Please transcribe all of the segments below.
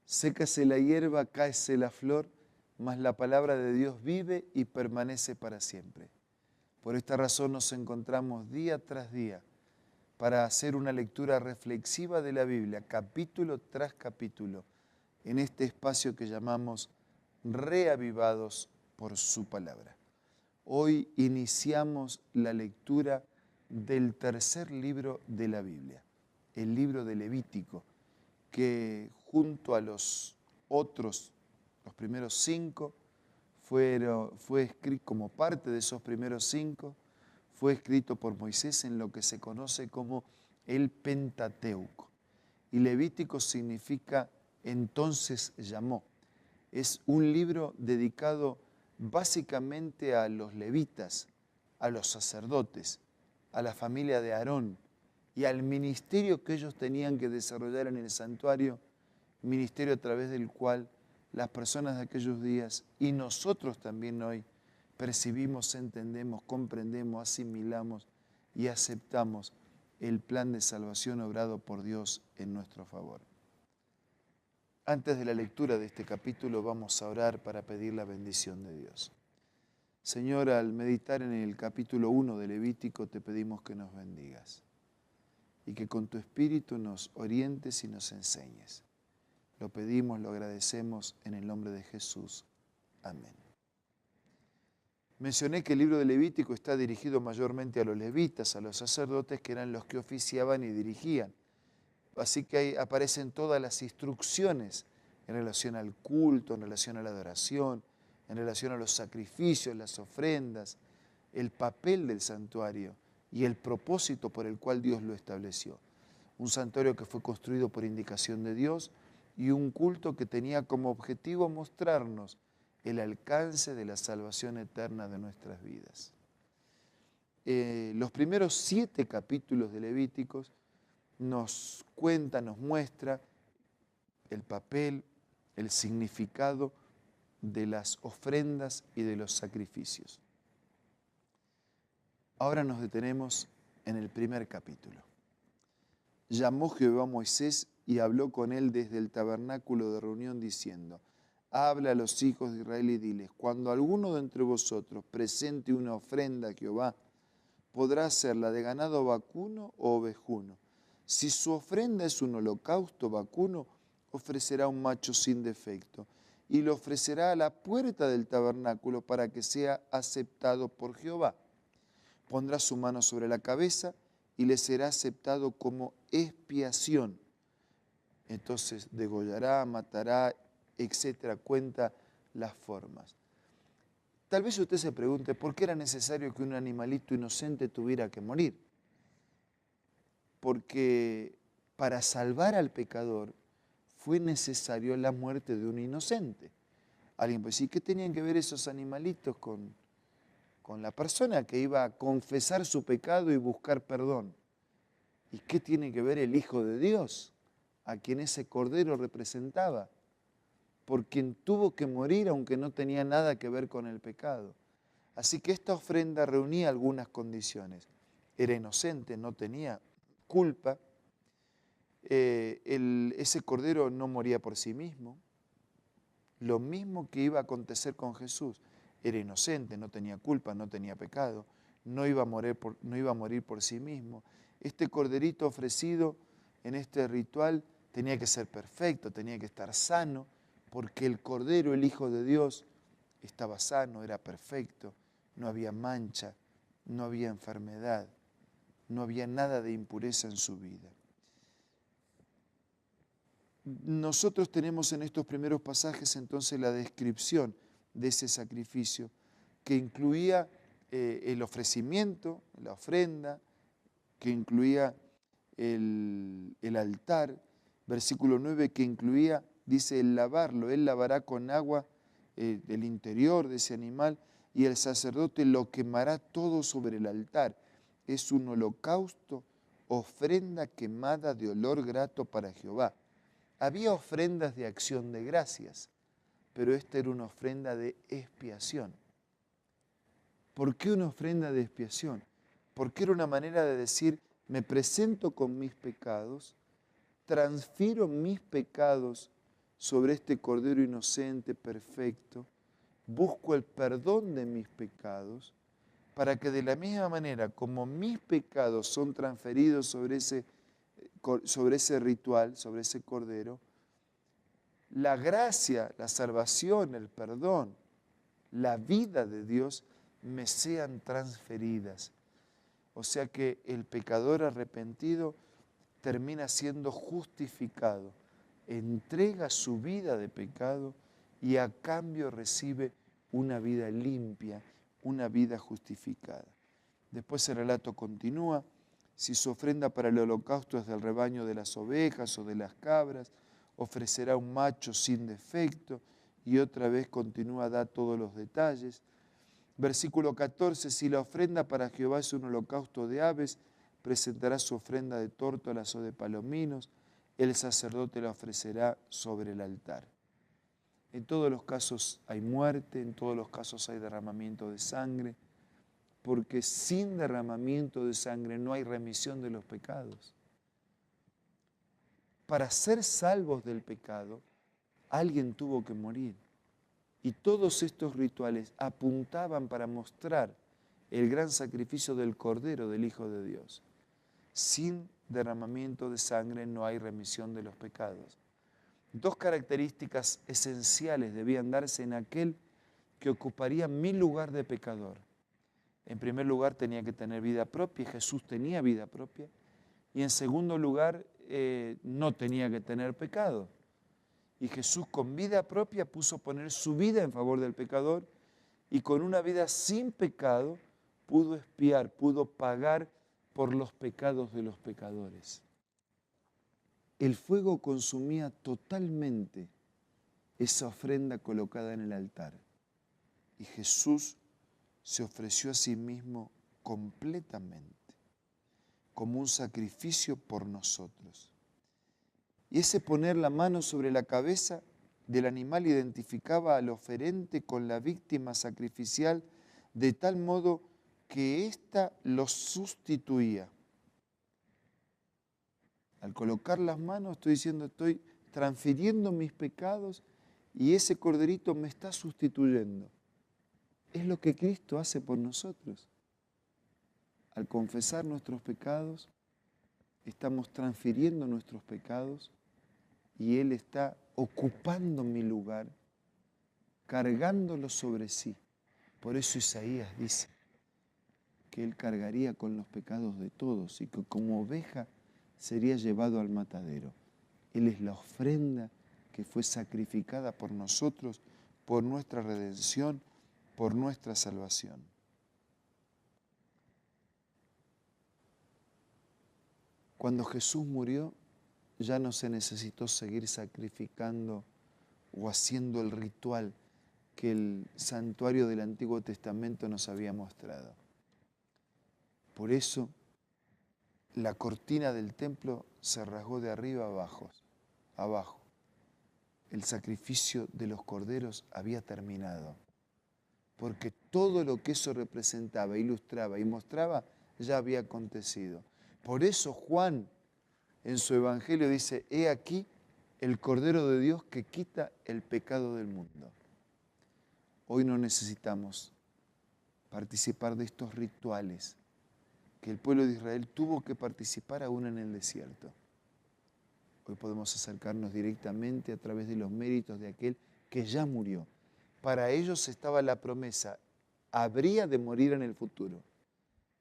Sécase la hierba, cáese la flor, mas la palabra de Dios vive y permanece para siempre. Por esta razón nos encontramos día tras día para hacer una lectura reflexiva de la Biblia, capítulo tras capítulo, en este espacio que llamamos Reavivados por su palabra. Hoy iniciamos la lectura del tercer libro de la Biblia, el libro de Levítico, que junto a los otros, los primeros 5, fue escrito como parte de esos primeros 5, fue escrito por Moisés en lo que se conoce como el Pentateuco. Y Levítico significa entonces llamó. Es un libro dedicado básicamente a los levitas, a los sacerdotes, a la familia de Aarón y al ministerio que ellos tenían que desarrollar en el santuario, ministerio a través del cual las personas de aquellos días y nosotros también hoy percibimos, entendemos, comprendemos, asimilamos y aceptamos el plan de salvación obrado por Dios en nuestro favor. Antes de la lectura de este capítulo vamos a orar para pedir la bendición de Dios. Señor, al meditar en el capítulo 1 de Levítico te pedimos que nos bendigas y que con tu Espíritu nos orientes y nos enseñes. Lo pedimos, lo agradecemos en el nombre de Jesús. Amén. Mencioné que el libro de Levítico está dirigido mayormente a los levitas, a los sacerdotes que eran los que oficiaban y dirigían. Así que ahí aparecen todas las instrucciones en relación al culto, en relación a la adoración, en relación a los sacrificios, las ofrendas, el papel del santuario y el propósito por el cual Dios lo estableció. Un santuario que fue construido por indicación de Dios y un culto que tenía como objetivo mostrarnos el alcance de la salvación eterna de nuestras vidas. Los primeros 7 capítulos de Levíticos nos cuenta, nos muestra el papel, el significado de las ofrendas y de los sacrificios. Ahora nos detenemos en el primer capítulo. Llamó Jehová a Moisés y habló con él desde el tabernáculo de reunión diciendo: habla a los hijos de Israel y diles: cuando alguno de entre vosotros presente una ofrenda a Jehová, podrá serla de ganado vacuno o ovejuno. Si su ofrenda es un holocausto vacuno, ofrecerá un macho sin defecto y lo ofrecerá a la puerta del tabernáculo para que sea aceptado por Jehová. Pondrá su mano sobre la cabeza y le será aceptado como expiación. Entonces degollará, matará, etcétera, cuenta las formas. Tal vez usted se pregunte por qué era necesario que un animalito inocente tuviera que morir. Porque para salvar al pecador fue necesario la muerte de un inocente. Alguien puede decir, ¿qué tenían que ver esos animalitos con la persona que iba a confesar su pecado y buscar perdón? ¿Y qué tiene que ver el Hijo de Dios, a quien ese cordero representaba? Por quien tuvo que morir aunque no tenía nada que ver con el pecado. Así que esta ofrenda reunía algunas condiciones. Era inocente, no tenía culpa. Ese cordero no moría por sí mismo. Lo mismo que iba a acontecer con Jesús. Era inocente, no tenía culpa, no tenía pecado, no iba a morir por sí mismo. Este corderito ofrecido en este ritual tenía que ser perfecto, tenía que estar sano, porque el cordero, el Hijo de Dios, estaba sano, era perfecto, no había mancha, no había enfermedad, no había nada de impureza en su vida. Nosotros tenemos en estos primeros pasajes entonces la descripción de ese sacrificio que incluía el ofrecimiento, la ofrenda, que incluía el altar, versículo 9, que incluía, dice, el lavarlo, él lavará con agua el interior de ese animal y el sacerdote lo quemará todo sobre el altar. Es un holocausto, ofrenda quemada de olor grato para Jehová. Había ofrendas de acción de gracias, pero esta era una ofrenda de expiación. ¿Por qué una ofrenda de expiación? Porque era una manera de decir, me presento con mis pecados, transfiero mis pecados sobre este Cordero inocente, perfecto, busco el perdón de mis pecados, para que de la misma manera como mis pecados son transferidos sobre ese ritual, sobre ese Cordero, la gracia, la salvación, el perdón, la vida de Dios me sean transferidas. O sea que el pecador arrepentido termina siendo justificado, entrega su vida de pecado y a cambio recibe una vida limpia, una vida justificada. Después el relato continúa: si su ofrenda para el holocausto es del rebaño de las ovejas o de las cabras, ofrecerá un macho sin defecto, y otra vez continúa, da todos los detalles. Versículo 14, si la ofrenda para Jehová es un holocausto de aves, presentará su ofrenda de tórtolas o de palominos, el sacerdote la ofrecerá sobre el altar. En todos los casos hay muerte, en todos los casos hay derramamiento de sangre, porque sin derramamiento de sangre no hay remisión de los pecados. Para ser salvos del pecado, alguien tuvo que morir. Y todos estos rituales apuntaban para mostrar el gran sacrificio del Cordero, del Hijo de Dios. Sin derramamiento de sangre no hay remisión de los pecados. Dos características esenciales debían darse en aquel que ocuparía mi lugar de pecador. En primer lugar, tenía que tener vida propia, y Jesús tenía vida propia. Y en segundo lugar, no tenía que tener pecado. Y Jesús con vida propia puso poner su vida en favor del pecador, y con una vida sin pecado pudo expiar, pudo pagar por los pecados de los pecadores. El fuego consumía totalmente esa ofrenda colocada en el altar, y Jesús se ofreció a sí mismo completamente, como un sacrificio por nosotros. Y ese poner la mano sobre la cabeza del animal identificaba al oferente con la víctima sacrificial, de tal modo que ésta lo sustituía. Al colocar las manos estoy diciendo, estoy transfiriendo mis pecados y ese corderito me está sustituyendo. Es lo que Cristo hace por nosotros. Al confesar nuestros pecados, estamos transfiriendo nuestros pecados y Él está ocupando mi lugar, cargándolo sobre sí. Por eso Isaías dice que Él cargaría con los pecados de todos y que como oveja sería llevado al matadero. Él es la ofrenda que fue sacrificada por nosotros, por nuestra redención, por nuestra salvación. Cuando Jesús murió, ya no se necesitó seguir sacrificando o haciendo el ritual que el santuario del Antiguo Testamento nos había mostrado. Por eso, la cortina del templo se rasgó de arriba a abajo. El sacrificio de los corderos había terminado, porque todo lo que eso representaba, ilustraba y mostraba ya había acontecido. Por eso Juan en su evangelio dice, he aquí el Cordero de Dios que quita el pecado del mundo. Hoy no necesitamos participar de estos rituales que el pueblo de Israel tuvo que participar aún en el desierto. Hoy podemos acercarnos directamente a través de los méritos de aquel que ya murió. Para ellos estaba la promesa, habría de morir en el futuro.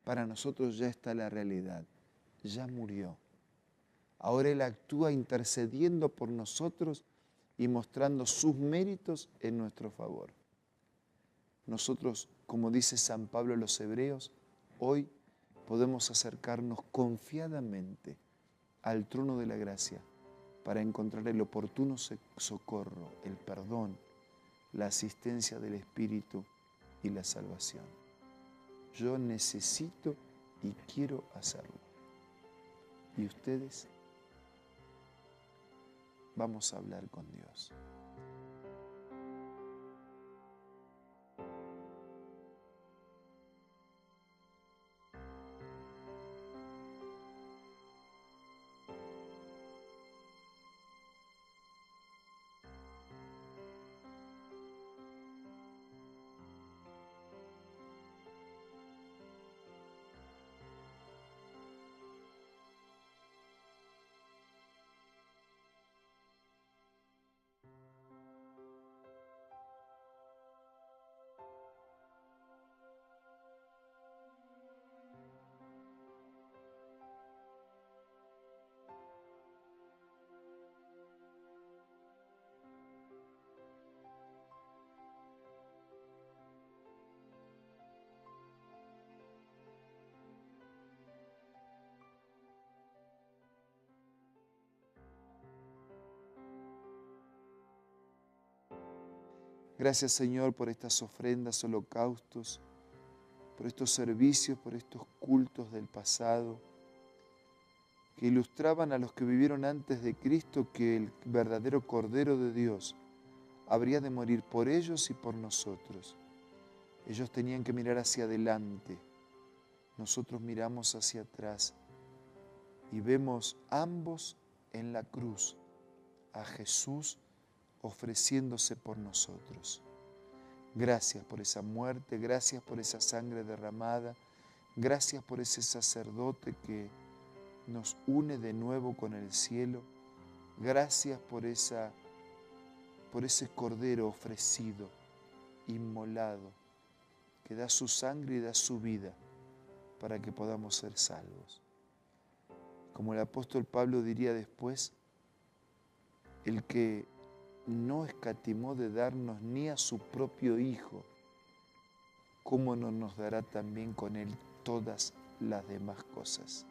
Para nosotros ya está la realidad, ya murió. Ahora Él actúa intercediendo por nosotros y mostrando sus méritos en nuestro favor. Nosotros, como dice San Pablo a los Hebreos, hoy podemos acercarnos confiadamente al trono de la gracia para encontrar el oportuno socorro, el perdón, la asistencia del Espíritu y la salvación. Yo necesito y quiero hacerlo. ¿Y ustedes? Vamos a hablar con Dios. Gracias, Señor, por estas ofrendas, holocaustos, por estos servicios, por estos cultos del pasado, que ilustraban a los que vivieron antes de Cristo que el verdadero Cordero de Dios habría de morir por ellos y por nosotros. Ellos tenían que mirar hacia adelante, nosotros miramos hacia atrás y vemos ambos en la cruz a Jesús ofreciéndose por nosotros. Gracias por esa muerte, gracias por esa sangre derramada, gracias por ese sacerdote que nos une de nuevo con el cielo, gracias por ese Cordero ofrecido, inmolado, que da su sangre y da su vida para que podamos ser salvos. Como el apóstol Pablo diría después, el que no escatimó de darnos ni a su propio Hijo, ¿cómo no nos dará también con Él todas las demás cosas?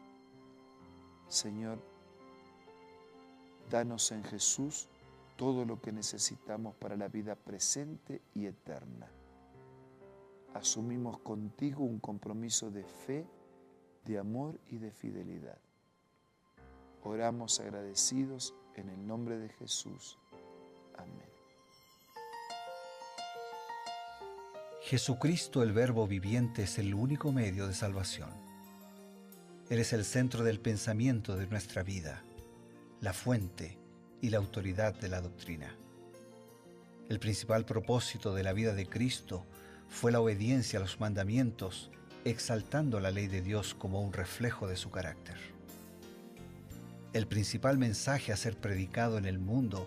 Señor, danos en Jesús todo lo que necesitamos para la vida presente y eterna. Asumimos contigo un compromiso de fe, de amor y de fidelidad. Oramos agradecidos en el nombre de Jesús. Amén. Jesucristo, el Verbo viviente, es el único medio de salvación. Él es el centro del pensamiento de nuestra vida, la fuente y la autoridad de la doctrina. El principal propósito de la vida de Cristo fue la obediencia a los mandamientos, exaltando la ley de Dios como un reflejo de su carácter. El principal mensaje a ser predicado en el mundo,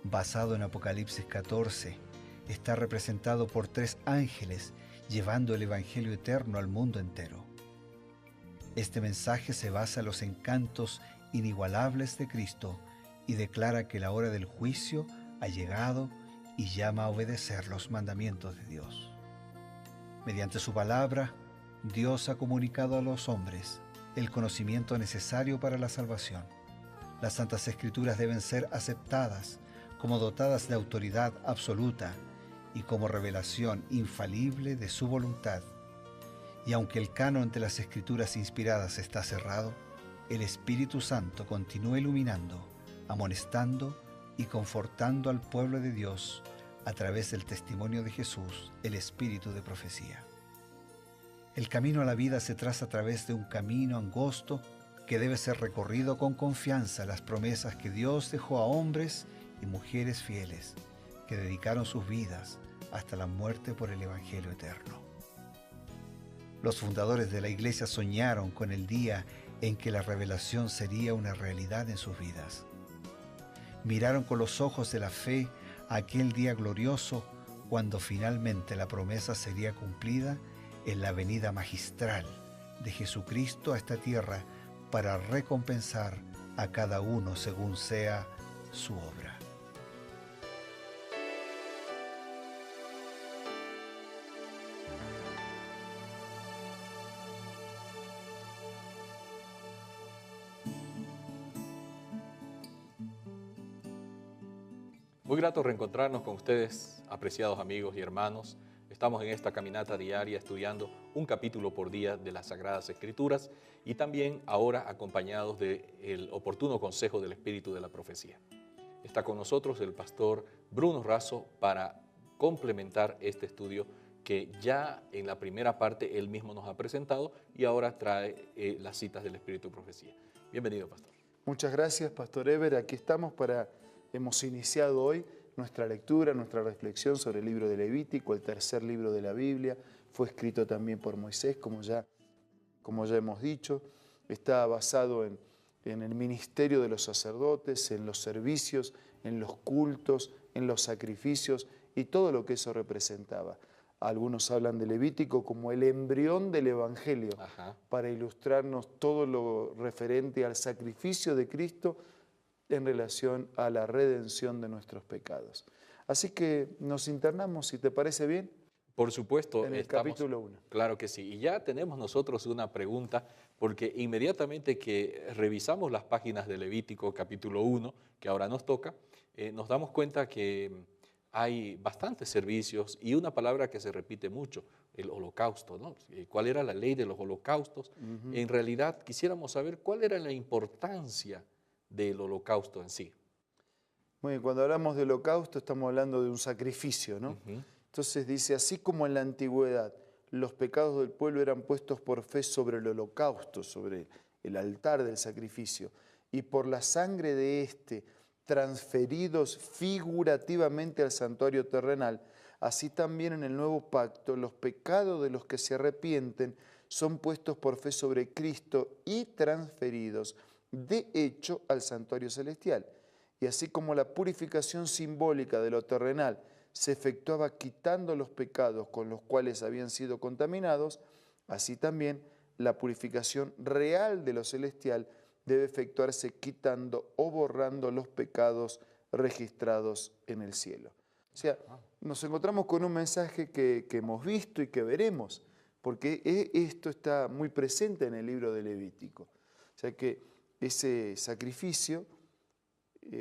basado en Apocalipsis 14, está representado por 3 ángeles llevando el Evangelio eterno al mundo entero. Este mensaje se basa en los encantos inigualables de Cristo y declara que la hora del juicio ha llegado y llama a obedecer los mandamientos de Dios. Mediante su palabra, Dios ha comunicado a los hombres el conocimiento necesario para la salvación. Las Santas Escrituras deben ser aceptadas como dotadas de autoridad absoluta y como revelación infalible de su voluntad. Y aunque el canon de las Escrituras inspiradas está cerrado, el Espíritu Santo continúa iluminando, amonestando y confortando al pueblo de Dios a través del testimonio de Jesús, el Espíritu de profecía. El camino a la vida se traza a través de un camino angosto que debe ser recorrido con confianza, las promesas que Dios dejó a hombres y mujeres fieles que dedicaron sus vidas hasta la muerte por el Evangelio eterno. Los fundadores de la Iglesia soñaron con el día en que la revelación sería una realidad en sus vidas. Miraron con los ojos de la fe aquel día glorioso cuando finalmente la promesa sería cumplida en la venida magistral de Jesucristo a esta tierra para recompensar a cada uno según sea su obra. Muy grato reencontrarnos con ustedes, apreciados amigos y hermanos. Estamos en esta caminata diaria estudiando un capítulo por día de las Sagradas Escrituras y también ahora acompañados del oportuno consejo del Espíritu de la Profecía. Está con nosotros el pastor Bruno Razo para complementar este estudio que ya en la primera parte él mismo nos ha presentado y ahora trae las citas del Espíritu de Profecía. Bienvenido, pastor. Muchas gracias, pastor Eber. Aquí estamos hemos iniciado hoy nuestra lectura, nuestra reflexión sobre el libro de Levítico, el tercer libro de la Biblia. Fue escrito también por Moisés, como ya hemos dicho. Está basado en el ministerio de los sacerdotes, en los servicios, en los cultos, en los sacrificios y todo lo que eso representaba. Algunos hablan de Levítico como el embrión del Evangelio, para ilustrarnos todo lo referente al sacrificio de Cristo en relación a la redención de nuestros pecados. Así que nos internamos, si te parece bien. Por supuesto. En el capítulo 1. Claro que sí. Y ya tenemos nosotros una pregunta, porque inmediatamente que revisamos las páginas de Levítico capítulo 1, que ahora nos toca, nos damos cuenta que hay bastantes servicios y una palabra que se repite mucho, el holocausto, ¿no? ¿Cuál era la ley de los holocaustos? En realidad quisiéramos saber cuál era la importancia del holocausto en sí. Muy bien, cuando hablamos de holocausto estamos hablando de un sacrificio, ¿no? Entonces dice, así como en la antigüedad los pecados del pueblo eran puestos por fe sobre el holocausto, sobre el altar del sacrificio, y por la sangre de éste transferidos figurativamente al santuario terrenal, así también en el nuevo pacto los pecados de los que se arrepienten son puestos por fe sobre Cristo y transferidos de hecho al santuario celestial. Y así como la purificación simbólica de lo terrenal se efectuaba quitando los pecados con los cuales habían sido contaminados, así también la purificación real de lo celestial debe efectuarse quitando o borrando los pecados registrados en el cielo. O sea, nos encontramos con un mensaje que hemos visto y que veremos, porque esto está muy presente en el libro de Levítico. O sea que ese sacrificio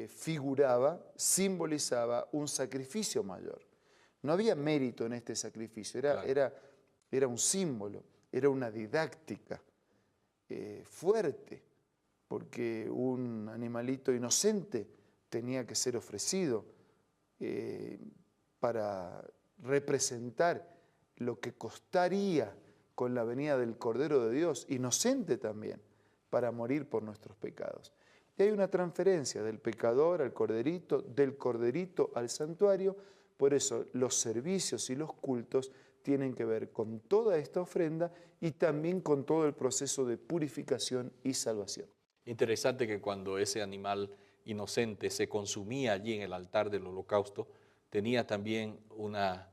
figuraba, simbolizaba un sacrificio mayor. No había mérito en este sacrificio, era un símbolo, era una didáctica fuerte, porque un animalito inocente tenía que ser ofrecido para representar lo que costaría con la venida del Cordero de Dios, inocente también, para morir por nuestros pecados. Y hay una transferencia del pecador al corderito, del corderito al santuario. Por eso los servicios y los cultos tienen que ver con toda esta ofrenda y también con todo el proceso de purificación y salvación. Interesante que cuando ese animal inocente se consumía allí en el altar del holocausto, tenía también una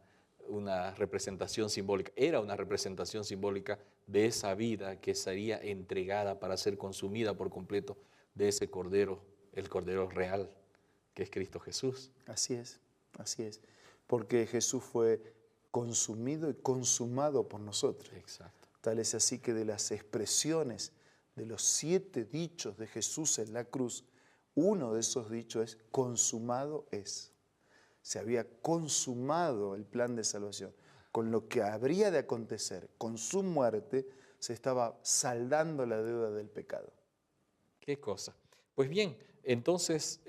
representación simbólica, era una representación simbólica de esa vida que sería entregada para ser consumida por completo de ese cordero, el cordero real, que es Cristo Jesús. Así es, porque Jesús fue consumido y consumado por nosotros. Exacto. Tal es así que de las expresiones de los 7 dichos de Jesús en la cruz, uno de esos dichos es consumado es. Se había consumado el plan de salvación. Con lo que habría de acontecer, con su muerte, se estaba saldando la deuda del pecado. Qué cosa. Pues bien, entonces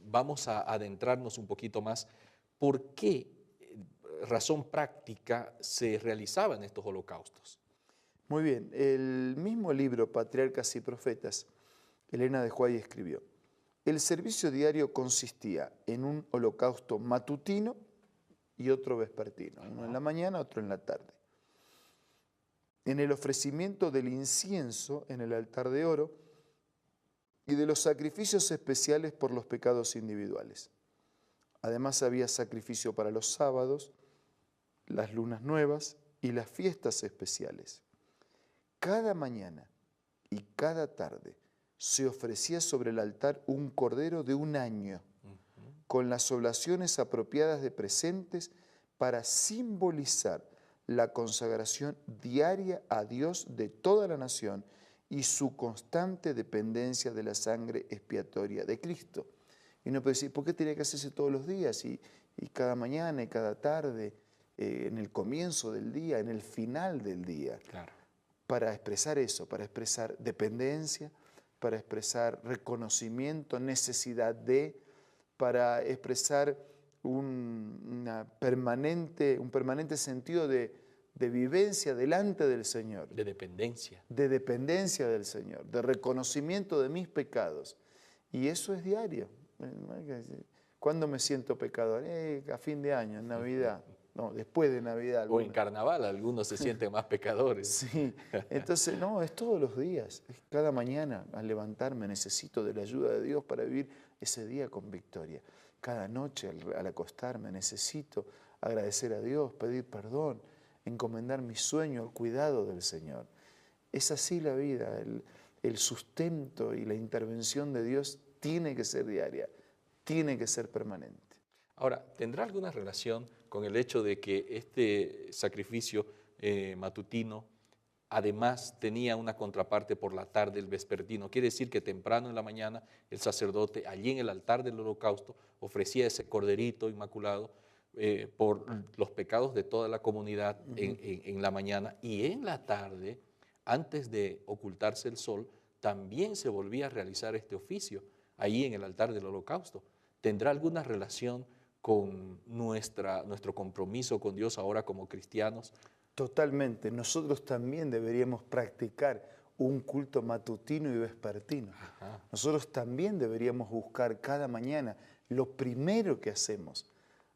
vamos a adentrarnos un poquito más. ¿Por qué razón práctica se realizaban estos holocaustos? Muy bien, el mismo libro Patriarcas y Profetas, Elena de White escribió: el servicio diario consistía en un holocausto matutino y otro vespertino, uno en la mañana, otro en la tarde. En el ofrecimiento del incienso en el altar de oro y de los sacrificios especiales por los pecados individuales. Además había sacrificio para los sábados, las lunas nuevas y las fiestas especiales. Cada mañana y cada tarde se ofrecía sobre el altar un cordero de un año, con las oblaciones apropiadas de presentes para simbolizar la consagración diaria a Dios de toda la nación y su constante dependencia de la sangre expiatoria de Cristo. Y uno puede decir, ¿por qué tenía que hacerse todos los días? Y cada mañana y cada tarde, en el comienzo del día, en el final del día. Claro. Para expresar eso, para expresar dependencia, para expresar reconocimiento, necesidad de, para expresar un permanente sentido de vivencia delante del Señor. De dependencia. De dependencia del Señor, de reconocimiento de mis pecados. Y eso es diario. ¿Cuándo me siento pecador? A fin de año, en Navidad. No, después de Navidad. O en carnaval, algunos se sienten más pecadores. Sí, entonces no, es todos los días. Cada mañana al levantarme necesito de la ayuda de Dios para vivir ese día con victoria. Cada noche al acostarme necesito agradecer a Dios, pedir perdón, encomendar mi sueño al cuidado del Señor. Es así la vida, el sustento y la intervención de Dios tiene que ser diaria, tiene que ser permanente. Ahora, ¿tendrá alguna relación con el hecho de que este sacrificio matutino además tenía una contraparte por la tarde, el vespertino. Quiere decir que temprano en la mañana el sacerdote allí en el altar del holocausto ofrecía ese corderito inmaculado por los pecados de toda la comunidad en la mañana, y en la tarde, antes de ocultarse el sol, también se volvía a realizar este oficio ahí en el altar del holocausto. ¿Tendrá alguna relación con nuestro compromiso con Dios ahora como cristianos? Totalmente. Nosotros también deberíamos practicar un culto matutino y vespertino. Ajá. Nosotros también deberíamos buscar cada mañana. Lo primero que hacemos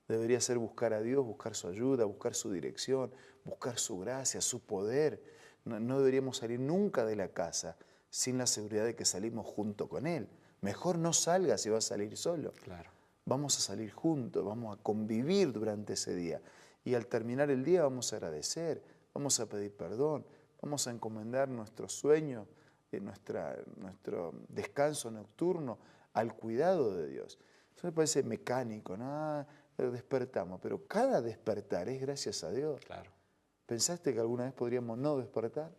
debería ser buscar a Dios, buscar su ayuda, buscar su dirección, buscar su gracia, su poder. No deberíamos salir nunca de la casa sin la seguridad de que salimos junto con Él. Mejor no salga si va a salir solo. Claro. Vamos a salir juntos, vamos a convivir durante ese día. Y al terminar el día vamos a agradecer, vamos a pedir perdón, vamos a encomendar nuestros sueños, nuestro descanso nocturno al cuidado de Dios. Eso me parece mecánico, ¿no? Despertamos, pero cada despertar es gracias a Dios. Claro. ¿Pensaste que alguna vez podríamos no despertar?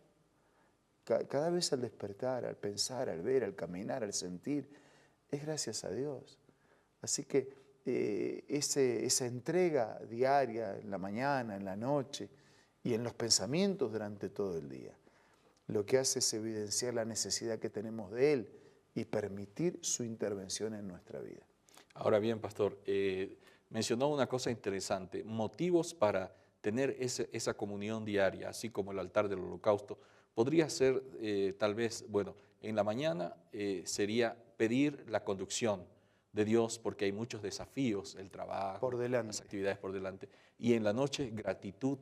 Cada vez al despertar, al pensar, al ver, al caminar, al sentir, es gracias a Dios. Así que esa entrega diaria, en la mañana, en la noche y en los pensamientos durante todo el día, lo que hace es evidenciar la necesidad que tenemos de Él y permitir su intervención en nuestra vida. Ahora bien, pastor, mencionó una cosa interesante, motivos para tener esa comunión diaria, así como el altar del holocausto. Podría ser tal vez, bueno, en la mañana sería pedir la conducción de Dios porque hay muchos desafíos, el trabajo, Por delante. las actividades por delante. Y en la noche, gratitud,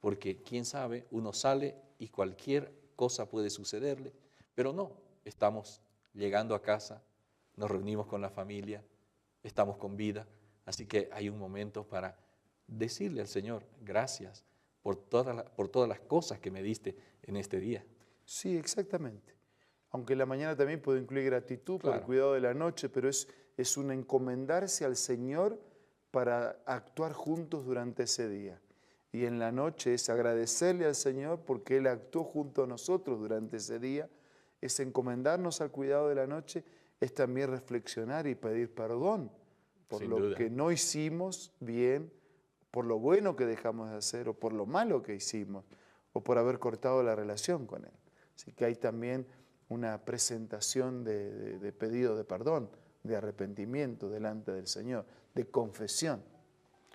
porque quién sabe, uno sale y cualquier cosa puede sucederle, pero no, estamos llegando a casa, nos reunimos con la familia, estamos con vida, así que hay un momento para decirle al Señor, gracias por todas las cosas que me diste en este día. Sí, exactamente. Aunque la mañana también puede incluir gratitud por el Claro. cuidado de la noche, pero es un encomendarse al Señor para actuar juntos durante ese día. Y en la noche es agradecerle al Señor porque Él actuó junto a nosotros durante ese día. Es encomendarnos al cuidado de la noche, es también reflexionar y pedir perdón por Sin lo duda. que no hicimos bien, por lo bueno que dejamos de hacer o por lo malo que hicimos o por haber cortado la relación con Él. Así que hay también una presentación de pedido de perdón, de arrepentimiento delante del Señor, de confesión.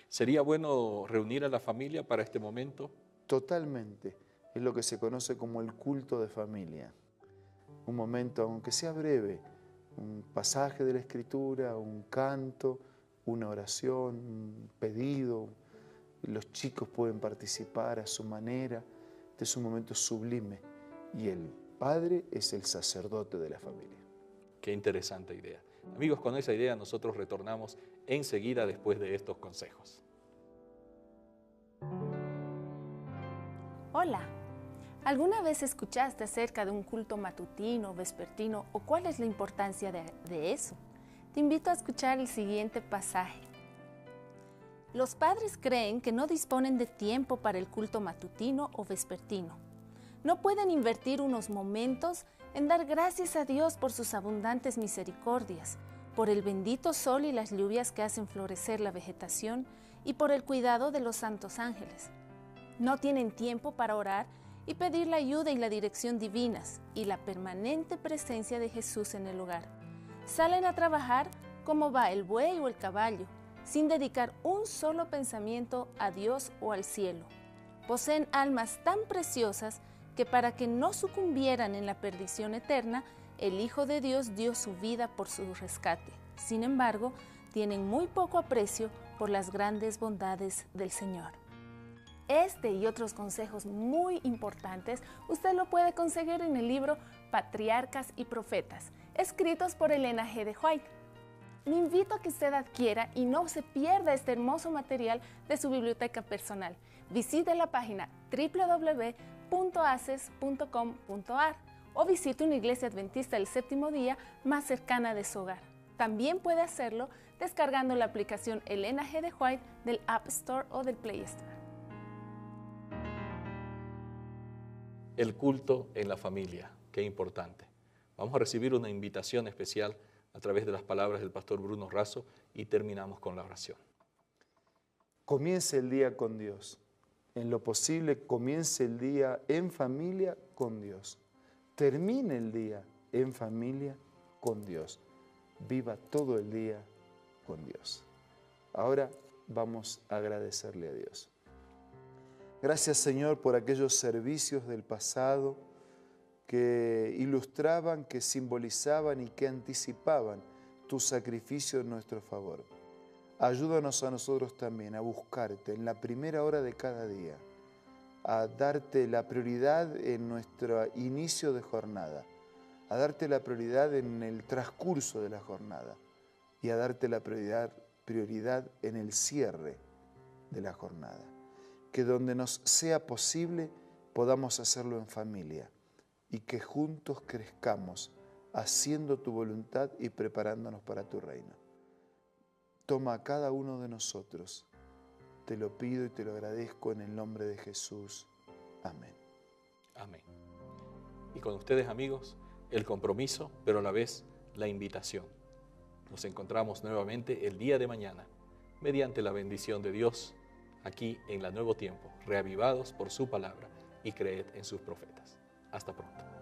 ¿Sería bueno reunir a la familia para este momento? Totalmente. Es lo que se conoce como el culto de familia. Un momento, aunque sea breve, un pasaje de la Escritura, un canto, una oración, un pedido. Los chicos pueden participar a su manera. Este es un momento sublime. Y el padre es el sacerdote de la familia. Qué interesante idea. Amigos, con esa idea nosotros retornamos enseguida después de estos consejos. Hola, ¿alguna vez escuchaste acerca de un culto matutino, vespertino o cuál es la importancia de eso? Te invito a escuchar el siguiente pasaje. Los padres creen que no disponen de tiempo para el culto matutino o vespertino. No pueden invertir unos momentos en dar gracias a Dios por sus abundantes misericordias, por el bendito sol y las lluvias que hacen florecer la vegetación y por el cuidado de los santos ángeles. No tienen tiempo para orar y pedir la ayuda y la dirección divinas y la permanente presencia de Jesús en el hogar. Salen a trabajar como va el buey o el caballo, sin dedicar un solo pensamiento a Dios o al cielo. Poseen almas tan preciosas que para que no sucumbieran en la perdición eterna, el Hijo de Dios dio su vida por su rescate. Sin embargo, tienen muy poco aprecio por las grandes bondades del Señor. Este y otros consejos muy importantes usted lo puede conseguir en el libro Patriarcas y Profetas, escritos por Elena G. de White. Le invito a que usted adquiera y no se pierda este hermoso material de su biblioteca personal. Visite la página www.aces.com.ar o visite una iglesia adventista del séptimo día más cercana de su hogar. También puede hacerlo descargando la aplicación Elena G. de White del App Store o del Play Store. El culto en la familia, qué importante. Vamos a recibir una invitación especial a través de las palabras del pastor Bruno Razo y terminamos con la oración. Comience el día con Dios. En lo posible, comience el día en familia con Dios. Termine el día en familia con Dios. Viva todo el día con Dios. Ahora vamos a agradecerle a Dios. Gracias, Señor, por aquellos servicios del pasado que ilustraban, que simbolizaban y que anticipaban tu sacrificio en nuestro favor. Ayúdanos a nosotros también a buscarte en la primera hora de cada día, a darte la prioridad en nuestro inicio de jornada, a darte la prioridad en el transcurso de la jornada y a darte la prioridad en el cierre de la jornada. Que donde nos sea posible podamos hacerlo en familia y que juntos crezcamos haciendo tu voluntad y preparándonos para tu reino. Toma a cada uno de nosotros. Te lo pido y te lo agradezco en el nombre de Jesús. Amén. Amén. Y con ustedes, amigos, el compromiso, pero a la vez la invitación. Nos encontramos nuevamente el día de mañana, mediante la bendición de Dios, aquí en la Nuevo Tiempo, reavivados por su palabra y creed en sus profetas. Hasta pronto.